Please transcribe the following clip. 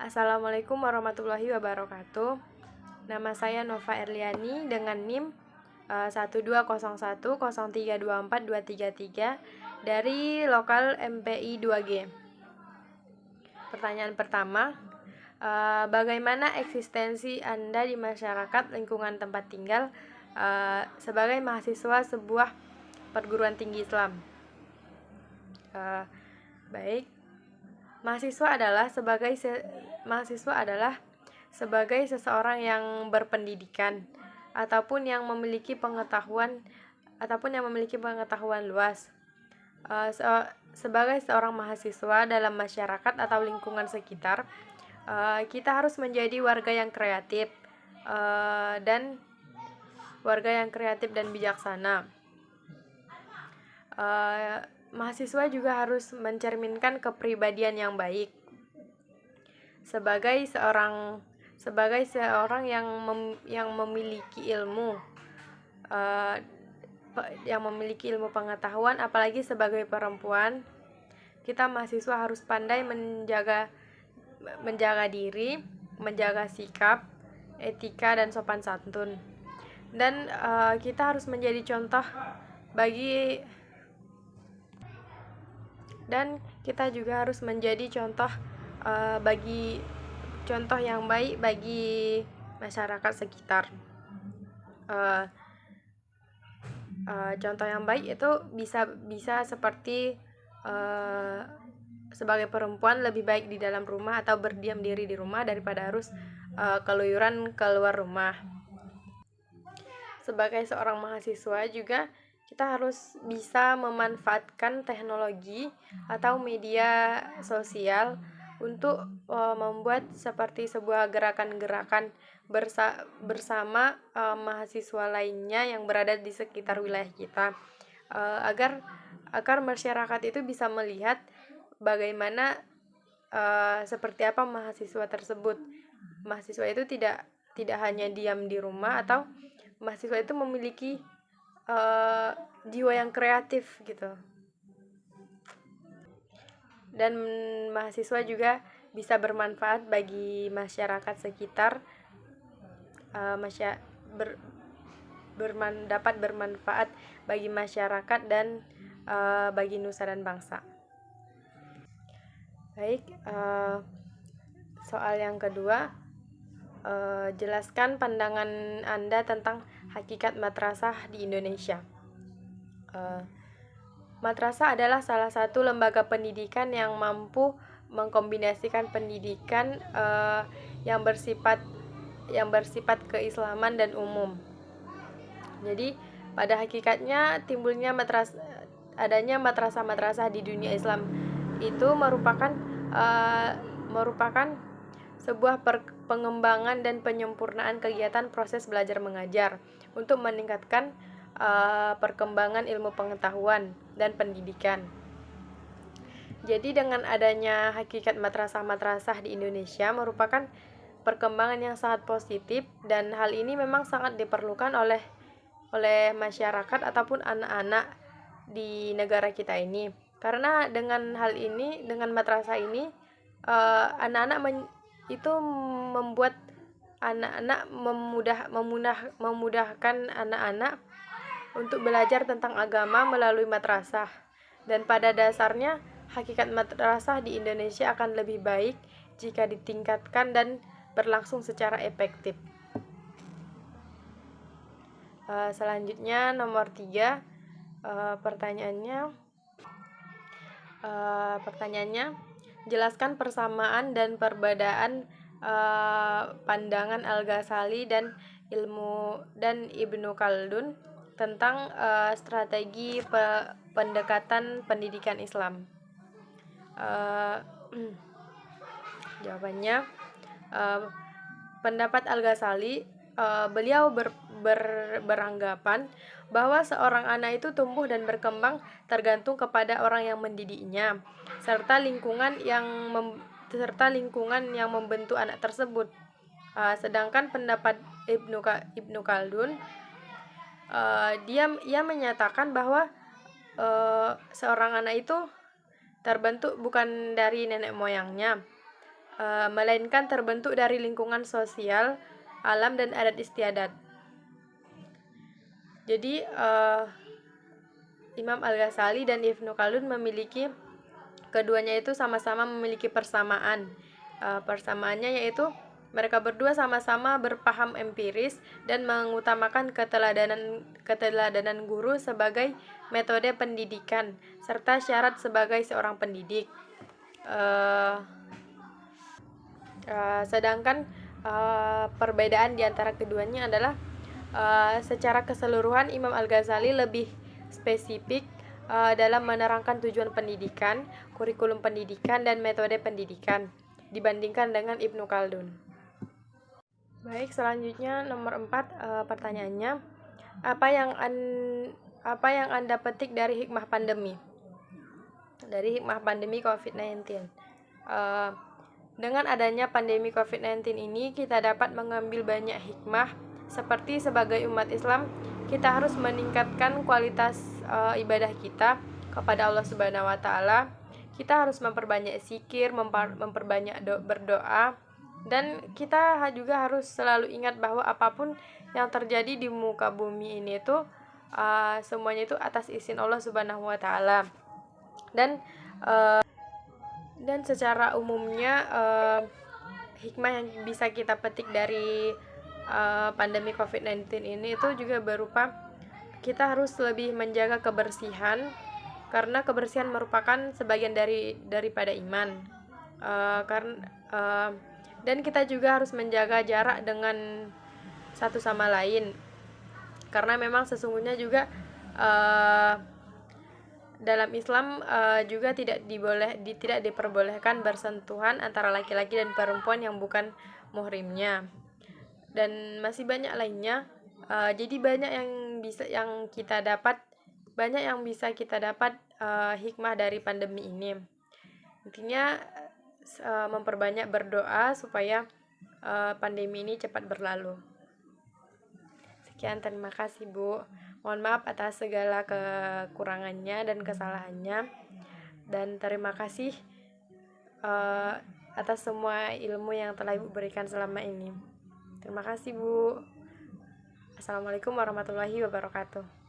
Assalamualaikum warahmatullahi wabarakatuh. Nama saya Nova Erliani dengan NIM 12010324233 dari lokal MPI 2G. Pertanyaan pertama, bagaimana eksistensi Anda di masyarakat lingkungan tempat tinggal sebagai mahasiswa sebuah perguruan tinggi Islam? Baik. Mahasiswa adalah sebagai seseorang yang berpendidikan ataupun yang memiliki pengetahuan luas. Sebagai seorang mahasiswa dalam masyarakat atau lingkungan sekitar, kita harus menjadi warga yang kreatif dan bijaksana. Mahasiswa juga harus mencerminkan kepribadian yang baik sebagai seorang yang memiliki ilmu pengetahuan. Apalagi sebagai perempuan, kita mahasiswa harus pandai menjaga diri, menjaga sikap, etika dan sopan santun. Dan kita harus menjadi contoh contoh yang baik bagi masyarakat sekitar. Contoh yang baik itu bisa seperti sebagai perempuan lebih baik di dalam rumah atau berdiam diri di rumah daripada harus keluyuran keluar rumah. Sebagai seorang mahasiswa juga kita harus bisa memanfaatkan teknologi atau media sosial untuk membuat seperti sebuah gerakan-gerakan bersama mahasiswa lainnya yang berada di sekitar wilayah kita, agar masyarakat itu bisa melihat bagaimana seperti apa mahasiswa tersebut. Mahasiswa itu tidak hanya diam di rumah, atau mahasiswa itu memiliki jiwa yang kreatif gitu. Dan mahasiswa juga bisa bermanfaat bagi masyarakat sekitar, dapat bermanfaat bagi masyarakat dan bagi nusa dan bangsa. Baik, soal yang kedua, jelaskan pandangan Anda tentang hakikat madrasah di Indonesia. Madrasah adalah salah satu lembaga pendidikan yang mampu mengkombinasikan pendidikan yang bersifat keislaman dan umum. Jadi pada hakikatnya adanya madrasah-madrasah di dunia Islam itu merupakan sebuah pengembangan dan penyempurnaan kegiatan proses belajar mengajar untuk meningkatkan perkembangan ilmu pengetahuan dan pendidikan. Jadi dengan adanya hakikat madrasah-madrasah di Indonesia merupakan perkembangan yang sangat positif, dan hal ini memang sangat diperlukan oleh masyarakat ataupun anak-anak di negara kita ini. Karena dengan hal ini, dengan madrasah ini, itu membuat anak-anak memudahkan anak-anak untuk belajar tentang agama melalui madrasah. Dan pada dasarnya hakikat madrasah di Indonesia akan lebih baik jika ditingkatkan dan berlangsung secara efektif. Selanjutnya nomor 3, pertanyaannya, jelaskan persamaan dan perbedaan pandangan Al-Ghazali dan Ibnu Khaldun tentang strategi pendekatan pendidikan Islam. Jawabannya, pendapat Al-Ghazali, beliau beranggapan bahwa seorang anak itu tumbuh dan berkembang tergantung kepada orang yang mendidiknya, serta lingkungan yang membentuk anak tersebut. Sedangkan pendapat Ibnu Khaldun, ia menyatakan bahwa seorang anak itu terbentuk bukan dari nenek moyangnya, melainkan terbentuk dari lingkungan sosial, alam, dan adat istiadat. Jadi Imam Al-Ghazali dan Ibnu Khaldun keduanya itu sama-sama memiliki persamaan. Persamaannya yaitu mereka berdua sama-sama berpaham empiris dan mengutamakan keteladanan guru sebagai metode pendidikan serta syarat sebagai seorang pendidik. Sedangkan perbedaan di antara keduanya adalah secara keseluruhan Imam Al-Ghazali lebih spesifik dalam menerangkan tujuan pendidikan, kurikulum pendidikan, dan metode pendidikan dibandingkan dengan Ibnu Khaldun. Baik, selanjutnya nomor 4 pertanyaannya, apa yang Anda petik dari hikmah pandemi? Dari hikmah pandemi COVID-19. Dengan adanya pandemi COVID-19 ini, kita dapat mengambil banyak hikmah, seperti sebagai umat Islam, kita harus meningkatkan kualitas ibadah kita kepada Allah Subhanahu wa taala. Kita harus memperbanyak zikir, memperbanyak berdoa, dan kita juga harus selalu ingat bahwa apapun yang terjadi di muka bumi ini itu semuanya itu atas izin Allah Subhanahu wa taala. Dan secara umumnya hikmah yang bisa kita petik dari pandemi COVID-19 ini itu juga berupa kita harus lebih menjaga kebersihan, karena kebersihan merupakan sebagian daripada iman. Dan kita juga harus menjaga jarak dengan satu sama lain, karena memang sesungguhnya juga dalam Islam juga tidak diperbolehkan bersentuhan antara laki-laki dan perempuan yang bukan muhrimnya, dan masih banyak lainnya. Jadi banyak yang bisa kita dapat hikmah dari pandemi ini. Intinya memperbanyak berdoa supaya pandemi ini cepat berlalu. Sekian, terima kasih Bu. Mohon maaf atas segala kekurangannya dan kesalahannya, dan terima kasih atas semua ilmu yang telah Ibu berikan selama ini. Terima kasih Bu. Assalamualaikum warahmatullahi wabarakatuh.